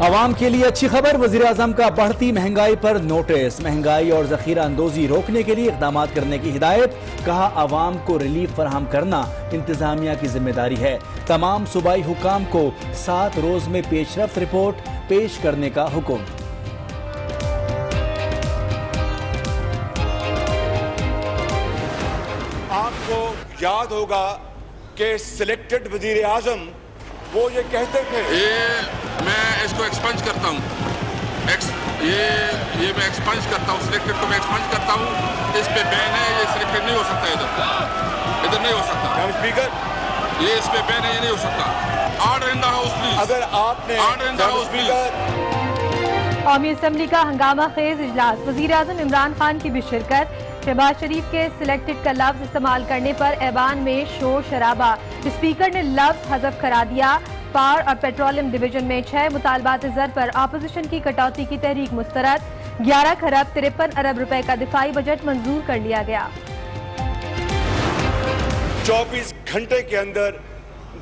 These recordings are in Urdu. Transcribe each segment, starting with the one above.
عوام کے لیے اچھی خبر، وزیر اعظم کا بڑھتی مہنگائی پر نوٹس، مہنگائی اور ذخیرہ اندوزی روکنے کے لیے اقدامات کرنے کی ہدایت، کہا عوام کو ریلیف فراہم کرنا انتظامیہ کی ذمہ داری ہے، تمام صوبائی حکام کو 7 روز میں پیش رفت رپورٹ پیش کرنے کا حکم۔ آپ کو یاد ہوگا کہ سلیکٹڈ وزیر اعظم وہ یہ کہتے تھے، میں اس کو ایکسپنج کرتا ہوں، یہ میں ایکسپنج کرتا ہوں، سلیکٹڈ کو میں ایکسپنج کرتا ہوں، اس پہ بین ہے، یہ سلیکٹڈ نہیں ہو سکتا، ادھر نہیں ہو سکتا، جناب اسپیکر یہ اس پہ بین ہے، یہ نہیں ہو سکتا۔ Order in the house please, اگر آپ نے order in the house please. قومی اسمبلی کا ہنگامہ خیز اجلاس، وزیر اعظم عمران خان کی بھی شرکت، شہباز شریف کے سلیکٹڈ کا لفظ استعمال کرنے پر ایوان میں شور شرابہ، اسپیکر نے لفظ حذف کرا دیا۔ پاور اور پیٹرولیم ڈویژن میں 6 مطالبات زر پر اپوزیشن کی کٹوتی کی تحریک مسترد، 11 خرب 53 ارب روپے کا دفاعی بجٹ منظور کر لیا گیا۔ 24 گھنٹے کے اندر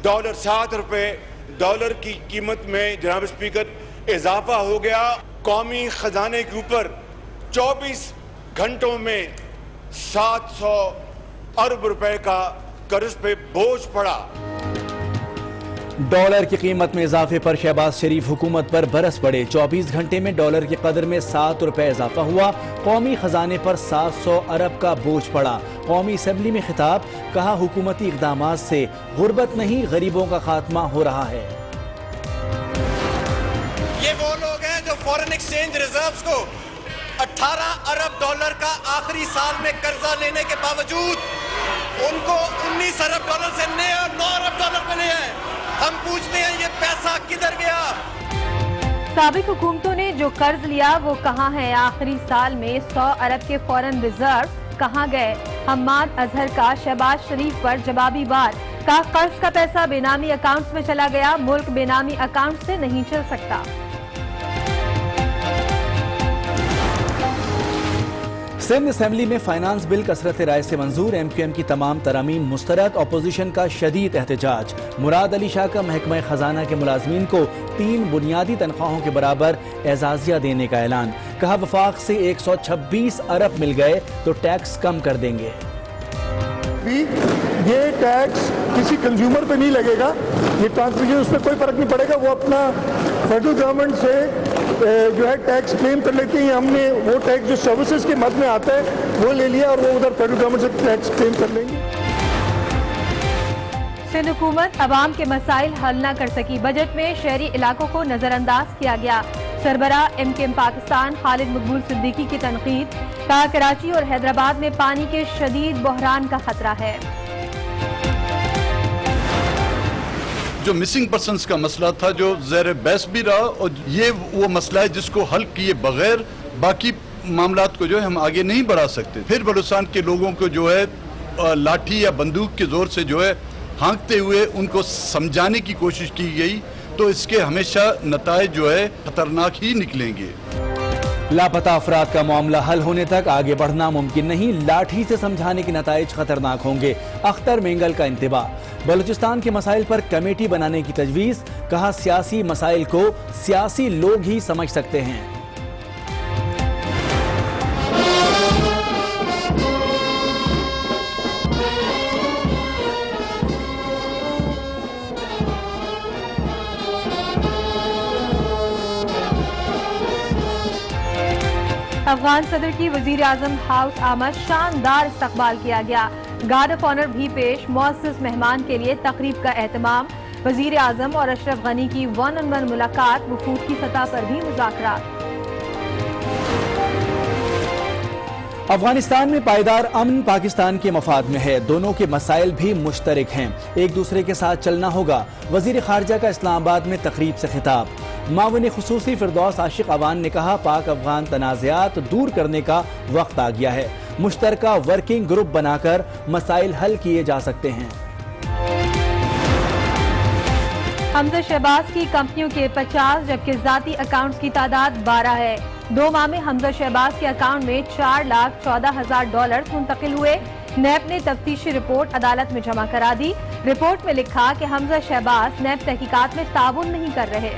$7 کی قیمت میں جناب اسپیکر اضافہ ہو گیا۔ قومی خزانے کے اوپر 24 گھنٹوں میں 700 ارب روپے کا قرض پہ بوجھ پڑا۔ ڈالر کی قیمت میں اضافے پر شہباز شریف حکومت پر برس پڑے، 24 گھنٹے میں ڈالر کی قدر میں 7 روپے اضافہ ہوا، قومی خزانے پر 700 ارب کا بوجھ پڑا۔ قومی اسمبلی میں خطاب، کہا حکومتی اقدامات سے غربت نہیں غریبوں کا خاتمہ ہو رہا ہے۔ یہ وہ لوگ ہیں جو فورن ایکسچینج ریزروز کو 18 ارب ڈالر کا آخری سال میں قرضہ لینے کے باوجود ان کو 19 ارب ڈالر سے 9 ارب ڈالر ملے ہیں۔ ہم پوچھتے ہیں یہ پیسہ کدھر گیا؟ سابق حکومتوں نے جو قرض لیا وہ کہاں ہے؟ آخری سال میں 100 ارب کے فورن ریزرو کہاں گئے؟ حماد اظہر کا شہباز شریف پر جوابی وار، کہا قرض کا پیسہ بے نامی اکاؤنٹس میں چلا گیا، ملک بے نامی اکاؤنٹ سے نہیں چل سکتا۔ سندھ اسمبلی میں فائنانس بل کثرت رائے سے منظور، ایم کیو ایم کی تمام ترامیم مسترد، اپوزیشن کا شدید احتجاج۔ مراد علی شاہ کا محکمہ خزانہ کے ملازمین کو 3 بنیادی تنخواہوں کے برابر اعزازیہ دینے کا اعلان، کہا وفاق سے 126 ارب مل گئے تو ٹیکس کم کر دیں گے۔ یہ ٹیکس کسی کنزیومر پہ نہیں لگے گا، یہ ٹرانسمیشن اس پہ کوئی فرق نہیں پڑے گا، وہ اپنا فیڈرل گورنمنٹ سے جو ہے ٹیکس کلیم کر لیتے ہیں۔ ہم نے وہ ٹیکس جو سروسز کے مد میں آتا ہے وہ لے لیا اور وہ ادھر فیڈرل گورنمنٹ سے ٹیکس کلیم کر لیں گے۔ سندھ حکومت عوام کے مسائل حل نہ کر سکی، بجٹ میں شہری علاقوں کو نظر انداز کیا گیا۔ سربراہ ایم کیو ایم پاکستان خالد مقبول صدیقی کی تنقید، کہا کراچی اور حیدرآباد میں پانی کے شدید بحران کا خطرہ ہے۔ جو مسنگ پرسنز کا مسئلہ تھا جو زیر بحث بھی رہا، اور یہ وہ مسئلہ ہے جس کو حل کیے بغیر باقی معاملات کو جو ہے ہم آگے نہیں بڑھا سکتے۔ پھر بلوچستان کے لوگوں کو جو ہے لاٹھی یا بندوق کے زور سے جو ہے ہانکتے ہوئے ان کو سمجھانے کی کوشش کی گئی، تو اس کے ہمیشہ نتائج جو ہے خطرناک ہی نکلیں گے۔ لاپتہ افراد کا معاملہ حل ہونے تک آگے بڑھنا ممکن نہیں، لاٹھی سے سمجھانے کے نتائج خطرناک ہوں گے، اختر مینگل کا انتباہ۔ بلوچستان کے مسائل پر کمیٹی بنانے کی تجویز، کہا سیاسی مسائل کو سیاسی لوگ ہی سمجھ سکتے ہیں۔ افغان صدر کی وزیر اعظم ہاؤس آمد، شاندار استقبال کیا گیا، گارڈ آف آنر بھی پیش، معزز مہمان کے لیے تقریب کا اہتمام۔ وزیر اعظم اور اشرف غنی کی 1-on-1 ملاقات، وفود کی سطح پر بھی مذاکرات۔ افغانستان میں پائیدار امن پاکستان کے مفاد میں ہے، دونوں کے مسائل بھی مشترک ہیں، ایک دوسرے کے ساتھ چلنا ہوگا۔ وزیر خارجہ کا اسلام آباد میں تقریب سے خطاب، معاون خصوصی فردوس عاشق اوان نے کہا پاک افغان تنازعات دور کرنے کا وقت آ گیا ہے، مشترکہ ورکنگ گروپ بنا کر مسائل حل کیے جا سکتے ہیں۔ حمزہ شہباز کی کمپنیوں کے 50 جبکہ ذاتی اکاؤنٹس کی تعداد 12 ہے۔ 2 ماہ میں حمزہ شہباز کے اکاؤنٹ میں $4,14,000 منتقل ہوئے۔ نیب نے تفتیشی رپورٹ عدالت میں جمع کرا دی۔ رپورٹ میں لکھا کہ حمزہ شہباز نیب تحقیقات میں تعاون نہیں کر رہے۔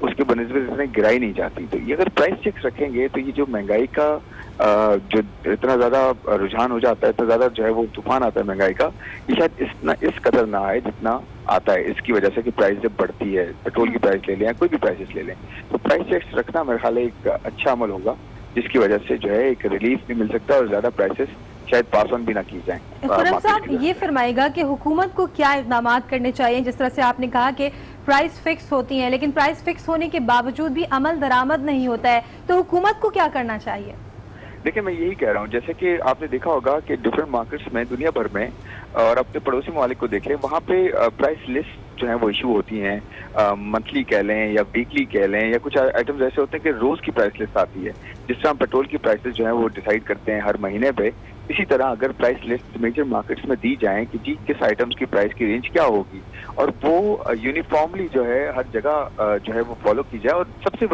اس کے بنسبت اتنے گرائی نہیں جاتی. تو یہ اگر پرائس چیکس رکھیں گے تو یہ جو مہنگائی کا جو اتنا زیادہ رجحان ہو جاتا ہے, اتنا زیادہ جو ہے وہ طوفان آتا ہے مہنگائی کا, یہ شاید اس قدر نہ آئے جتنا آتا ہے, اس کی وجہ سے کہ پرائس جب بڑھتی ہے, پیٹرول کی پرائس لے لیں یا کوئی بھی پرائسز لے لیں, تو پرائس چیکس رکھنا میرے خیال ہے ایک اچھا عمل ہوگا, جس کی وجہ سے جو ہے ایک ریلیف بھی مل سکتا ہے اور زیادہ پرائسز شاید پاس آن بھی نہ کی جائیں. خرم صاحب یہ فرمائے گا کہ حکومت کو کیا اقدامات کرنے چاہیے؟ جس طرح سے آپ نے کہا کہ پرائس فکس ہوتی ہیں, لیکن پرائس فکس ہونے کے باوجود بھی عمل درآمد نہیں ہوتا ہے, تو حکومت کو کیا کرنا چاہیے؟ دیکھیں میں یہی کہہ رہا ہوں, جیسے کہ آپ نے دیکھا ہوگا کہ ڈفرینٹ مارکیٹس میں دنیا بھر میں, اور اپنے پڑوسی ممالک کو دیکھ لیں, وہاں پہ پرائس لسٹ جو ہیں وہ ایشو ہوتی ہیں, منتھلی کہہ لیں یا ویکلی کہہ لیں, یا کچھ آئٹمز ایسے ہوتے ہیں کہ روز کی پرائس لسٹ آتی ہے. جس طرح ہم پیٹرول کی پرائسز جو ہیں وہ ڈیسائیڈ کرتے ہیں ہر مہینے پہ, اسی طرح اگر پرائس لسٹ میجر مارکیٹس میں دی جائیں کہ جی کس آئٹمس کی پرائس کی رینج کیا ہوگی, اور وہ یونیفارملی جو ہے ہر جگہ جو ہے وہ فالو کی جائے. اور سب سے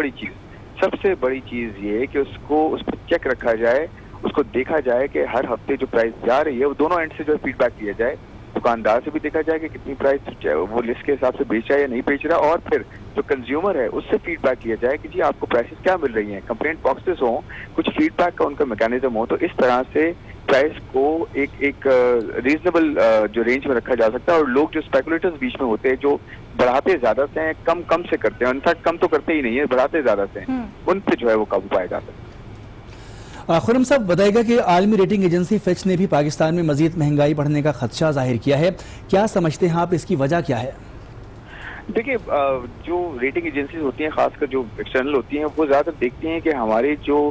بڑی چیز یہ کہ اس پر چیک رکھا جائے, اس کو دیکھا جائے کہ ہر ہفتے جو پرائس جا رہی ہے وہ دونوں اینڈ سے جو ہے فیڈ بیک لیا جائے, دکاندار سے بھی دیکھا جائے کہ کتنی پرائس وہ لسٹ کے حساب سے بیچ رہا ہے یا نہیں بیچ رہا, اور پھر جو کنزیومر ہے اس سے فیڈ بیک لیا جائے کہ جی آپ کو پرائسز کیا مل رہی ہیں, کمپلینٹ باکسز ہوں, کچھ فیڈ بیک کا ان کا میکینزم ہو, تو اس طرح سے پرائس کو ایک ریزنیبل جو رینج میں رکھا جا سکتا ہے. اور لوگ جو اسپیکولیٹرز بیچ میں ہوتے ہیں جو بڑھاتے زیادہ سے ہیں, کم سے کرتے ہیں, انفیکٹ کم تو کرتے ہی نہیں ہیں, بڑھاتے زیادہ سے ہیں, ان پہ جو ہے وہ قابو پایا جا سکتا ہے. خرم صاحب بتائے گا کہ عالمی ریٹنگ ایجنسی فچ نے بھی پاکستان میں مزید مہنگائی بڑھنے کا خدشہ ظاہر کیا ہے, کیا سمجھتے ہیں آپ, اس کی وجہ کیا ہے؟ دیکھیں جو ریٹنگ ایجنسیز ہوتی ہیں, خاص کر جو ایکسٹرنل ہوتی ہیں, وہ زیادہ تر دیکھتی ہیں کہ ہماری جو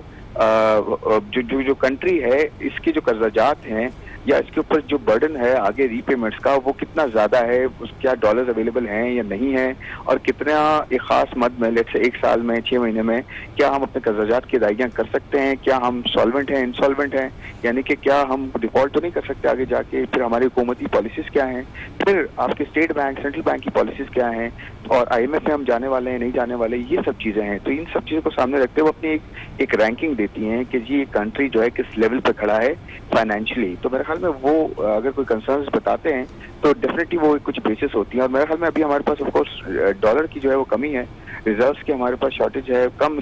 کنٹری ہے اس کے جو قرضہ جات ہیں یا اس کے اوپر جو برڈن ہے آگے ری پیمنٹس کا, وہ کتنا زیادہ ہے, اس کیا ڈالرز اویلیبل ہیں یا نہیں ہیں, اور کتنا ایک خاص مد میں لیٹ سے 1 سال میں 6 مہینے میں کیا ہم اپنے قرضہ جات کی ادائیگیاں کر سکتے ہیں, کیا ہم سالوینٹ ہیں, انسالوینٹ ہیں, یعنی کہ کیا ہم ڈیفالٹ تو نہیں کر سکتے آگے جا کے, پھر ہماری حکومتی پالیسیز کیا ہیں, پھر آپ کے اسٹیٹ بینک سینٹرل بینک کی پالیسیز کیا ہیں, اور IMF میں ہم جانے والے ہیں نہیں جانے والے, یہ سب چیزیں ہیں. تو ان سب چیزوں کو سامنے رکھتے ہوئے اپنی ایک رینکنگ دیتی ہیں کہ جی یہ کنٹری جو ہے کس لیول پہ کھڑا ہے فائنینشلی. تو میرے خیال میں وہ اگر کوئی کنسرنز بتاتے ہیں تو ڈیفینیٹلی وہ کچھ بیسس ہوتی ہیں. اور میرے خیال میں ابھی ہمارے پاس آف کورس ڈالر کی جو ہے وہ کمی ہے, ریزروز کی ہمارے پاس شارٹیج ہے, کم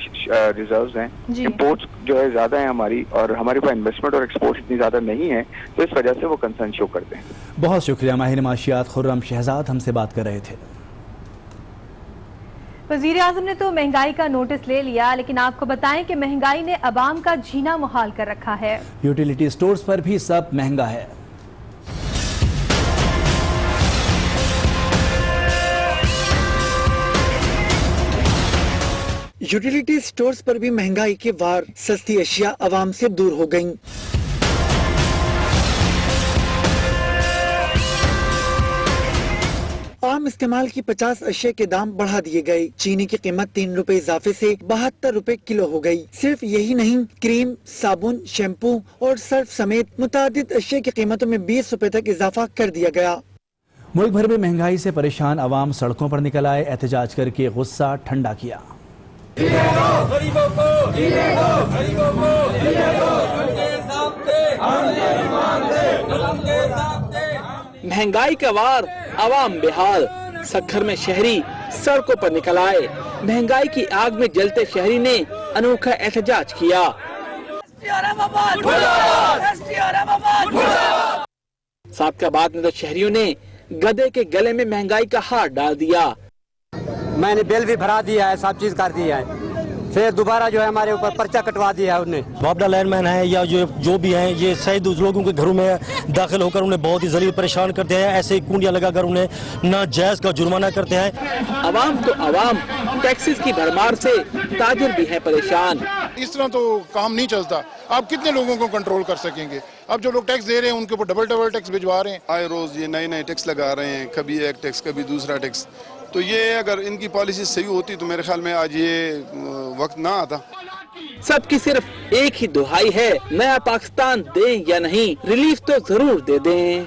ریزروز ہیں, امپورٹس جو ہے زیادہ ہیں ہماری, اور ہمارے پاس انویسٹمنٹ اور ایکسپورٹس اتنی زیادہ نہیں ہے, تو اس وجہ سے وہ کنسرن شو کرتے ہیں. بہت شکریہ. ماہر معاشیات خرم شہزاد ہم سے بات کر رہے تھے. وزیر اعظم نے تو مہنگائی کا نوٹس لے لیا, لیکن آپ کو بتائیں کہ مہنگائی نے عوام کا جینا محال کر رکھا ہے. یوٹیلیٹی سٹورز پر بھی سب مہنگا ہے. یوٹیلیٹی سٹورز پر بھی مہنگائی کے وار, سستی اشیاء عوام سے دور ہو گئیں. عام استعمال کی 50 اشیاء کے دام بڑھا دیے گئے. چینی کی قیمت 3 روپے اضافے سے 72 روپے کلو ہو گئی. صرف یہی نہیں, کریم, صابن, شیمپو اور سرف سمیت متعدد اشیاء کی قیمتوں میں 20 روپے تک اضافہ کر دیا گیا. ملک بھر میں مہنگائی سے پریشان عوام سڑکوں پر نکل آئے, احتجاج کر کے غصہ ٹھنڈا کیا. مہنگائی کا وار, عوام بحال. سکھر میں شہری سڑکوں پر نکل آئے. مہنگائی کی آگ میں جلتے شہری نے انوکھا احتجاج کیا. صادقآباد میں تو شہریوں نے گدے کے گلے میں مہنگائی کا ہار ڈال دیا. میں نے بل بھی بھرا دیا ہے, سب چیز کر دیا ہے, پھر دوبارہ جو ہے ہمارے اوپر پرچہ کٹوا دیا ہے. انہیں بابڈا لینڈ مین ہے یا جو بھی ہیں, یہ شاید اس لوگوں کے گھروں میں داخل ہو کر انہیں بہت ہی ذلیل پریشان کرتے ہیں. ایسے کنڈیاں لگا کر انہیں ناجائز کا جرمانہ کرتے ہیں. عوام تو عوام, ٹیکسز کی بھرمار سے تاجر بھی ہیں پریشان. اس طرح تو کام نہیں چلتا. آپ کتنے لوگوں کو کنٹرول کر سکیں گے؟ اب جو لوگ ٹیکس دے رہے ہیں ان کے اوپر ڈبل ٹیکس بھجوا رہے ہیں. آئے روز یہ نئے ٹیکس لگا رہے ہیں, کبھی ایک ٹیکس کبھی دوسرا ٹیکس. تو یہ اگر ان کی پالیسی صحیح ہوتی تو میرے خیال میں آج یہ وقت نہ آتا. سب کی صرف ایک ہی دہائی ہے, نیا پاکستان دیں یا نہیں, ریلیف تو ضرور دے دیں.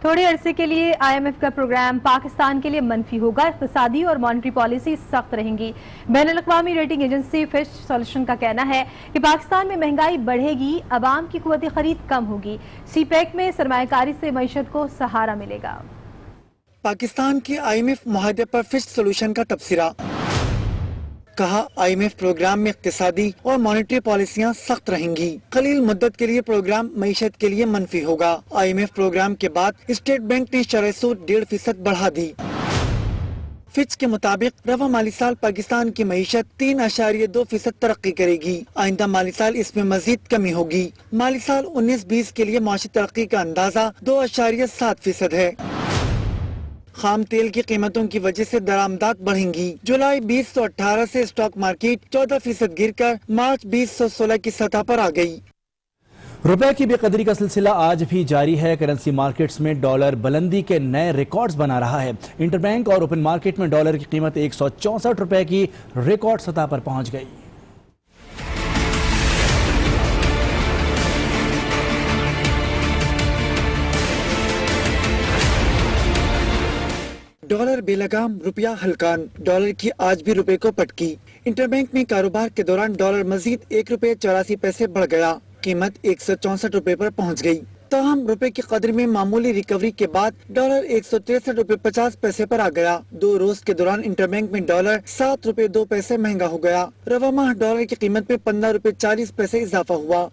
تھوڑے عرصے کے لیے IMF کا پروگرام پاکستان کے لیے منفی ہوگا. اقتصادی اور مانیٹری پالیسی سخت رہیں گی. بین الاقوامی ریٹنگ ایجنسی فچ سولوشن کا کہنا ہے کہ پاکستان میں مہنگائی بڑھے گی, عوام کی قوت خرید کم ہوگی. سی پیک میں سرمایہ کاری سے معیشت کو سہارا ملے گا. پاکستان کے IMF معاہدے پر فچ سولوشن کا تبصرہ. کہا IMF پروگرام میں اقتصادی اور مانیٹری پالیسیاں سخت رہیں گی. قلیل مدت کے لیے پروگرام معیشت کے لیے منفی ہوگا. IMF پروگرام کے بعد اسٹیٹ بینک نے شرح سود 1.5% بڑھا دی. فچ کے مطابق رواں مالی سال پاکستان کی معیشت 3.2% ترقی کرے گی. آئندہ مالی سال اس میں مزید کمی ہوگی. مالی سال 19-20 کے لیے معاشی ترقی کا اندازہ 2.7% ہے. خام تیل کی قیمتوں کی وجہ سے درآمدات بڑھیں گی. جولائی 2018 سے اسٹاک مارکیٹ 14% گر کر مارچ 2016 کی سطح پر آ گئی. روپے کی بے قدری کا سلسلہ آج بھی جاری ہے. کرنسی مارکیٹس میں ڈالر بلندی کے نئے ریکارڈز بنا رہا ہے. انٹر بینک اور اوپن مارکیٹ میں ڈالر کی قیمت 164 روپے کی ریکارڈ سطح پر پہنچ گئی. ڈالر بے لگام، روپیہ ہلکان. ڈالر کی آج بھی روپے کو پٹکی. انٹر بینک میں کاروبار کے دوران ڈالر مزید 1 روپے 84 پیسے بڑھ گیا. قیمت 164 روپے پر پہنچ گئی. تاہم روپے کی قدر میں معمولی ریکوری کے بعد ڈالر 163 روپے 50 پیسے پر آ گیا. 2 روز کے دوران انٹر بینک میں ڈالر 7 روپے 2 پیسے مہنگا ہو گیا. رواں ماہ ڈالر کی قیمت میں 15 روپے 40 پیسے اضافہ ہوا.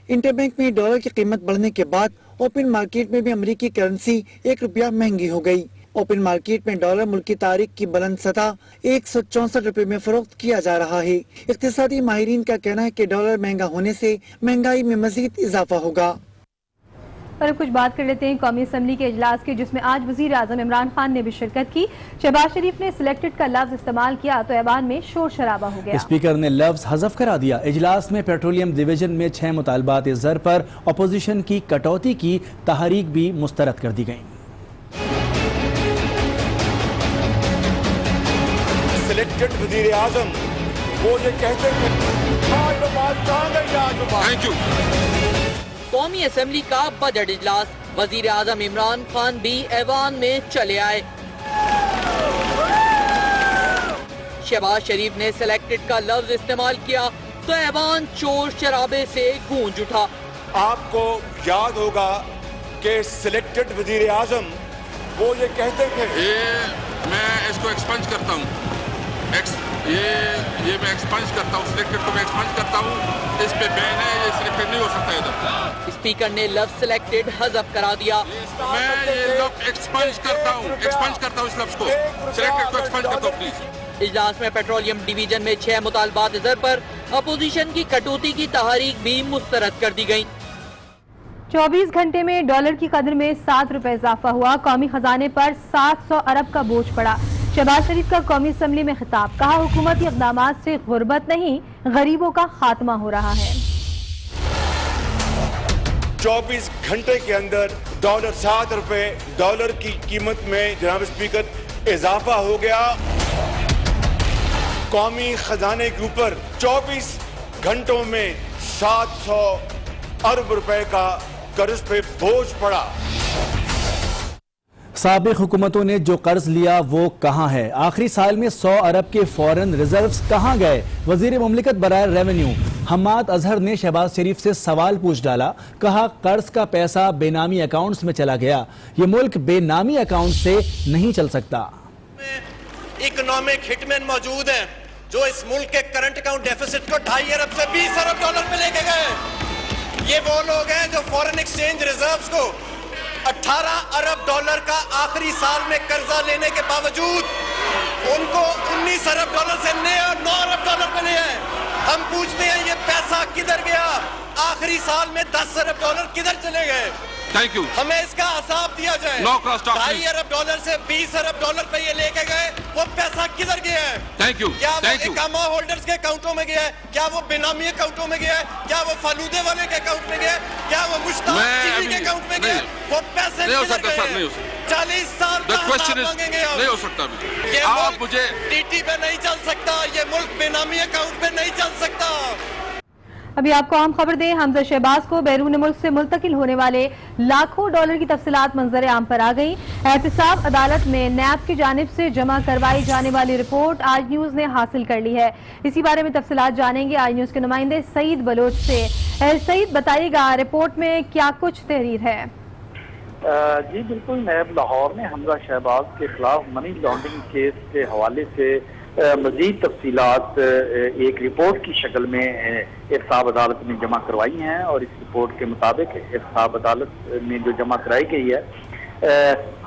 انٹر بینک میں ڈالر کی قیمت بڑھنے کے بعد اوپن مارکیٹ میں بھی امریکی کرنسی 1 روپیہ مہنگی ہو گئی. اوپن مارکیٹ میں ڈالر ملکی تاریخ کی بلند سطح 164 روپے میں فروخت کیا جا رہا ہے. اقتصادی ماہرین کا کہنا ہے کہ ڈالر مہنگا ہونے سے مہنگائی میں مزید اضافہ ہوگا. اور اب کچھ بات کر لیتے ہیں قومی اسمبلی کے اجلاس کی، جس میں آج وزیر اعظم عمران خان نے بھی شرکت کی. شہباز شریف نے سلیکٹڈ کا لفظ استعمال کیا تو ایوان میں شور شرابہ ہو گیا. اسپیکر نے لفظ حذف کرا دیا. اجلاس میں پیٹرولیم ڈویژن میں 6 مطالبات زر پر اپوزیشن کی کٹوتی کی تحریک بھی مسترد کر دی گئی. سلیکٹڈ وزیر اعظم وہ یہ کہتے تھینک یو. قومی اسمبلی کا بجٹ اجلاس، وزیر اعظم عمران خان بھی ایوان میں چلے آئے. شہباز شریف نے سلیکٹڈ کا لفظ استعمال کیا تو ایوان شور شرابے سے گونج اٹھا. آپ کو یاد ہوگا کہ سلیکٹڈ وزیر اعظم وہ یہ کہتے تھے. میں اس کو ایکسپنج کرتا ہوں. یہ میں ایکسپنج کرتا ہوں. سلیکٹڈ کو میں ایکسپنج کرتا ہوں. اس پہ بین ہے، یہ سلیکٹڈ نہیں ہو سکتا ادھر. اسپیکر نے لفظ سلیکٹڈ حذف کرا دیا. میں یہ لفظ ایکسپنج کرتا ہوں اس لفظ کو. سلیکٹڈ کو ایکسپنج کرتا ہوں پلیز. اجلاس میں پیٹرولیم ڈویژن میں 6 مطالبات زر پر اپوزیشن کی کٹوتی کی تحریک بھی مسترد کر دی گئی. 24 گھنٹے میں ڈالر کی قدر میں 7 روپے اضافہ ہوا. قومی خزانے پر 700 ارب کا بوجھ پڑا. شہباز شریف کا قومی اسمبلی میں خطاب، کہا حکومتی اقدامات سے غربت نہیں غریبوں کا خاتمہ ہو رہا ہے. 24 گھنٹے کے اندر ڈالر 7 روپے ڈالر کی قیمت میں جناب اسپیکر اضافہ ہو گیا. قومی خزانے کے اوپر 24 گھنٹوں میں 700 ارب روپے کا قرض پہ بوجھ پڑا. سابق حکومتوں نے جو قرض لیا وہ کہاں ہے؟ آخری سال میں 100 ارب کے فورن ریزروز کہاں گئے؟ وزیر مملکت برائے ریونیو حماد اظہر نے شہباز شریف سے سوال پوچھ ڈالا. کہا قرض کا پیسہ بے نامی اکاؤنٹس میں چلا گیا. یہ ملک بے نامی اکاؤنٹ سے نہیں چل سکتا. اکنامک ہٹ مین موجود ہیں جو اس ملک کے کرنٹ اکاؤنٹ ڈیفیسٹ کو 2.5 ارب سے 20 ارب ڈالر پہ لے کے گئے. یہ وہ لوگ ہیں جو فورن ایکسچینج ریزروز کو 18 ارب ڈالر کا آخری سال میں قرضہ لینے کے باوجود ان کو 19 ارب ڈالر سے 9 ارب ڈالر پہ لے آئے. ہم پوچھتے ہیں یہ پیسہ کدھر گیا؟ آخری سال میں 10 ارب ڈالر کدھر چلے گئے؟ Thank you. ہمیں اس کا حساب دیا جائے. 2.5 ارب ڈالر سے 20 ارب ڈالر پہ یہ لے کے گئے، وہ پیسہ کدھر گیا ہے؟ Thank you. کیا وہ اقامہ ہولڈرز کے اکاؤنٹوں میں گیا ہے؟ کیا وہ بینامی اکاؤنٹوں میں گیا ہے؟ کیا وہ فالودے والے کے اکاؤنٹ میں گیا ہے؟ کیا وہ مشتاق چینی کے اکاؤنٹ میں گیا ہے؟ وہ پیسے کدھر گئے ہیں؟ 40 سال کا حساب مانگیں گے ہم. نہیں ہو سکتا. یہ ملک ٹی ٹی پہ نہیں چل سکتا. یہ ملک بینامی اکاؤنٹ پہ نہیں چل سکتا. ابھی آپ کو اہم خبر دیں، حمزہ شہباز کو بیرون ملک سے منتقل ہونے والے لاکھوں ڈالر کی تفصیلات منظر عام پر آ گئی. احتساب عدالت میں نیب کی جانب سے جمع کروائی جانے والی رپورٹ آج نیوز نے حاصل کر لی ہے. اسی بارے میں تفصیلات جانیں گے آج نیوز کے نمائندے سعید بلوچ سے. سعید، بتائیے گا رپورٹ میں کیا کچھ تحریر ہے؟ جی بالکل، نیب لاہور نے حمزہ شہباز کے خلاف منی لانڈرنگ کیس کے حوالے سے مزید تفصیلات ایک رپورٹ کی شکل میں احتساب عدالت میں جمع کروائی ہیں، اور اس رپورٹ کے مطابق احتساب عدالت میں جو جمع کرائی گئی ہے،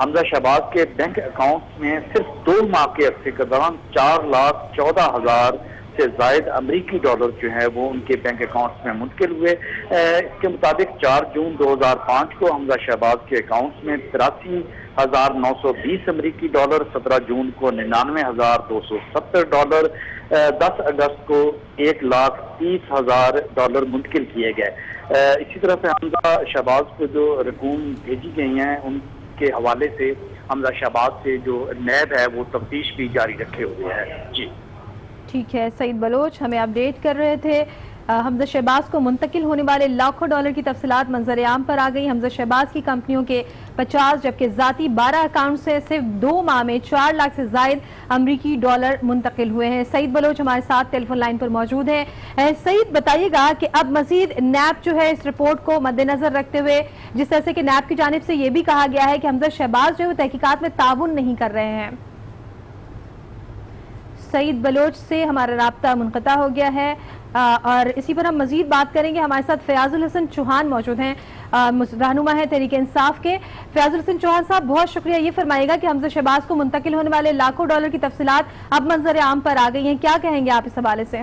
حمزہ شہباز کے بینک اکاؤنٹس میں صرف 2 ماہ کے عرصے کے دوران 4,14,000 سے زائد امریکی ڈالر جو ہے وہ ان کے بینک اکاؤنٹس میں منتقل ہوئے۔ اس کے مطابق 4 جون 2005 کو حمزہ شہباز کے اکاؤنٹس میں 83,920 امریکی ڈالر، 17 جون کو 99,270 ڈالر، 10 اگست کو 1,30,000 ڈالر منتقل کیے گئے۔ اسی طرح سے حمزہ شہباز کو جو رقوم بھیجی گئی ہیں ان کے حوالے سے حمزہ شہباز سے جو نیب ہے وہ تفتیش بھی جاری رکھے ہوئے ہے۔ جی ٹھیک ہے، سعید بلوچ ہمیں اپڈیٹ کر رہے تھے۔ حمزہ شہباز کو منتقل ہونے والے لاکھوں ڈالر کی تفصیلات منظر عام پر آ گئی۔ حمزہ شہباز کی کمپنیوں کے 50 جبکہ ذاتی 12 اکاؤنٹ سے صرف 2 ماہ میں 4 لاکھ سے زائد امریکی ڈالر منتقل ہوئے ہیں۔ سعید بلوچ ہمارے ساتھ ٹیلی فون لائن پر موجود ہیں۔ سعید بتائیے گا کہ اب مزید نیب جو ہے اس رپورٹ کو مد نظر رکھتے ہوئے، جس طرح سے کہ نیب کی جانب سے یہ بھی کہا گیا ہے کہ حمزہ شہباز جو ہے وہ تحقیقات میں تعاون نہیں کر رہے ہیں۔ سعید بلوچ سے ہمارا رابطہ منقطع ہو گیا ہے، اور اسی پر ہم مزید بات کریں گے۔ ہمارے ساتھ فیاض الحسن چوہان موجود ہیں، رہنما ہے تحریک انصاف کے۔ فیاض الحسن چوہان صاحب بہت شکریہ، یہ فرمائے گا کہ حمزہ شہباز کو منتقل ہونے والے لاکھوں ڈالر کی تفصیلات اب منظر عام پر آ گئی ہیں، کیا کہیں گے آپ اس حوالے سے؟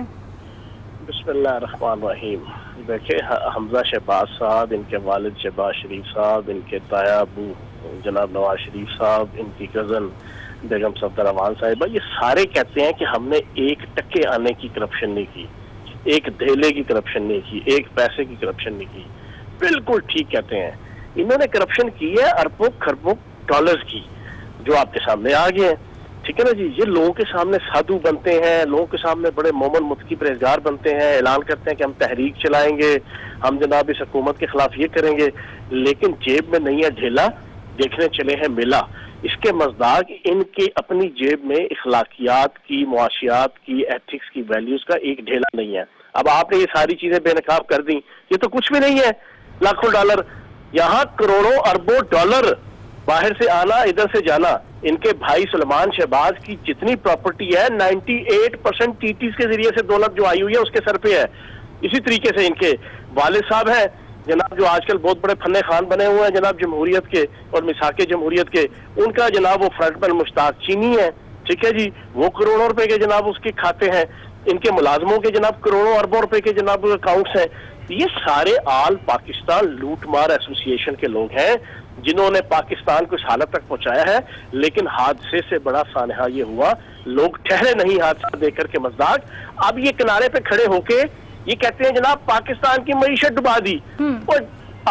بسم اللہ الرحمن الرحیم۔ دیکھیں، حمزہ شہباز صاحب، ان کے والد شہباز شریف صاحب، ان کے تایا ابو جناب نواز شریف صاحب، ان کی کزن بیگم صفدر امان صاحبہ، یہ سارے کہتے ہیں کہ ہم نے 1 ٹکے آنے کی کرپشن نہیں کی، 1 دھیلے کی کرپشن نہیں کی، 1 پیسے کی کرپشن نہیں کی۔ بالکل ٹھیک کہتے ہیں، انہوں نے کرپشن کی ہے اربوں خربوں ڈالرز کی، جو آپ کے سامنے آ گئے ہیں، ٹھیک ہے نا جی۔ یہ لوگوں کے سامنے سادھو بنتے ہیں، لوگوں کے سامنے بڑے مومن متقی پرہیزگار بنتے ہیں، اعلان کرتے ہیں کہ ہم تحریک چلائیں گے، ہم جناب اس حکومت کے خلاف یہ کریں گے، لیکن جیب میں نہیں ہے ڈھیلا، دیکھنے چلے ہیں میلہ۔ اس کے مصداق ان کی اپنی جیب میں اخلاقیات کی، معاشیات کی، ایتھکس کی، ویلیوز کا ایک ڈھیلا نہیں ہے۔ اب آپ نے یہ ساری چیزیں بے نقاب کر دیں، یہ تو کچھ بھی نہیں ہے۔ لاکھوں ڈالر، یہاں کروڑوں اربوں ڈالر باہر سے آنا، ادھر سے جانا۔ ان کے بھائی سلمان شہباز کی جتنی پراپرٹی ہے 98% ٹیٹیز کے ذریعے سے دولت جو آئی ہوئی ہے اس کے سر پہ ہے۔ اسی طریقے سے ان کے والد صاحب ہیں جناب، جو آج کل بہت بڑے فن خان بنے ہوئے ہیں جناب جمہوریت کے اور مساق جمہوریت کے، ان کا جناب وہ فرنٹ مین مشتاق چینی ہے، ٹھیک ہے جی، وہ کروڑوں روپے کے جناب اس کے کھاتے ہیں۔ ان کے ملازموں کے جناب کروڑوں اربوں روپے کے جناب اکاؤنٹس ہیں۔ یہ سارے آل پاکستان لوٹ مار ایسوسی ایشن کے لوگ ہیں جنہوں نے پاکستان کو اس حالت تک پہنچایا ہے، لیکن حادثے سے بڑا سانحہ یہ ہوا، لوگ ٹھہرے نہیں حادثہ دیکھ کر کے مزداق۔ اب یہ کنارے پہ کھڑے ہو کے یہ کہتے ہیں جناب پاکستان کی معیشت ڈبا دی، اور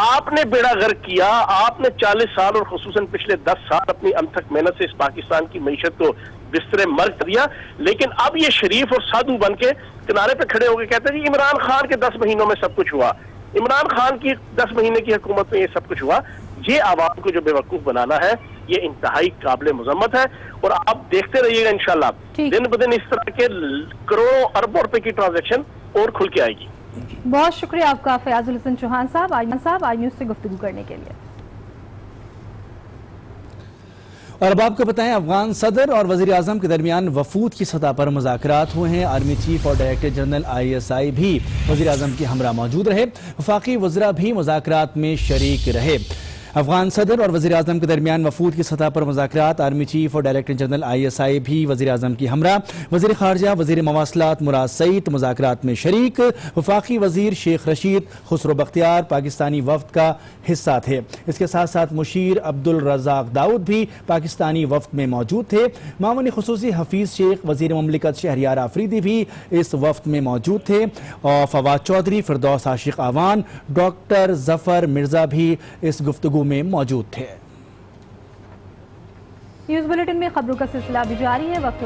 آپ نے بیڑا غرق کیا، آپ نے 40 سال اور خصوصاً پچھلے 10 سال اپنی انتھک محنت سے اس پاکستان کی معیشت کو بستر مرگ دیا، لیکن اب یہ شریف اور سادھو بن کے کنارے پہ کھڑے ہو کے کہتے ہیں جی عمران خان کے 10 مہینوں میں سب کچھ ہوا، عمران خان کی 10 مہینے کی حکومت میں یہ سب کچھ ہوا۔ یہ عوام کو جو بے وقوف بنانا ہے یہ انتہائی قابل مذمت ہے، اور آپ دیکھتے رہیے گا انشاءاللہ دن بدن اس طرح کے کروڑوں اربوں روپے کی ٹرانزیکشن اور کھل کے آئے گی۔ بہت شکریہ آپ کا فیاض الحسن چوہان صاحب، آئی نیوز سے گفتگو کرنے کے لیے۔ اور اب آپ کو بتائیں، افغان صدر اور وزیر اعظم کے درمیان وفود کی سطح پر مذاکرات ہوئے ہیں۔ آرمی چیف اور ڈائریکٹر جنرل ISI بھی وزیر اعظم کے ہمراہ موجود رہے، وفاقی وزراء بھی مذاکرات میں شریک رہے۔ افغان صدر اور وزیر اعظم کے درمیان وفود کی سطح پر مذاکرات، آرمی چیف اور ڈائریکٹر جنرل ISI بھی وزیر اعظم کی ہمراہ۔ وزیر خارجہ وزیر مواصلات مراد سعید مذاکرات میں شریک۔ وفاقی وزیر شیخ رشید خسرو بختیار پاکستانی وفد کا حصہ تھے۔ اس کے ساتھ ساتھ مشیر عبدالرزاق داؤد بھی پاکستانی وفد میں موجود تھے۔ معاون خصوصی حفیظ شیخ وزیر مملکت شہریار آفریدی بھی اس وفد میں موجود تھے، اور فواد چودھری، فردوس عاشق آوان، ڈاکٹر ظفر مرزا بھی اس گفتگو میں موجود تھے۔ نیوز بلیٹن میں خبروں کا سلسلہ بھی جاری ہے، وقت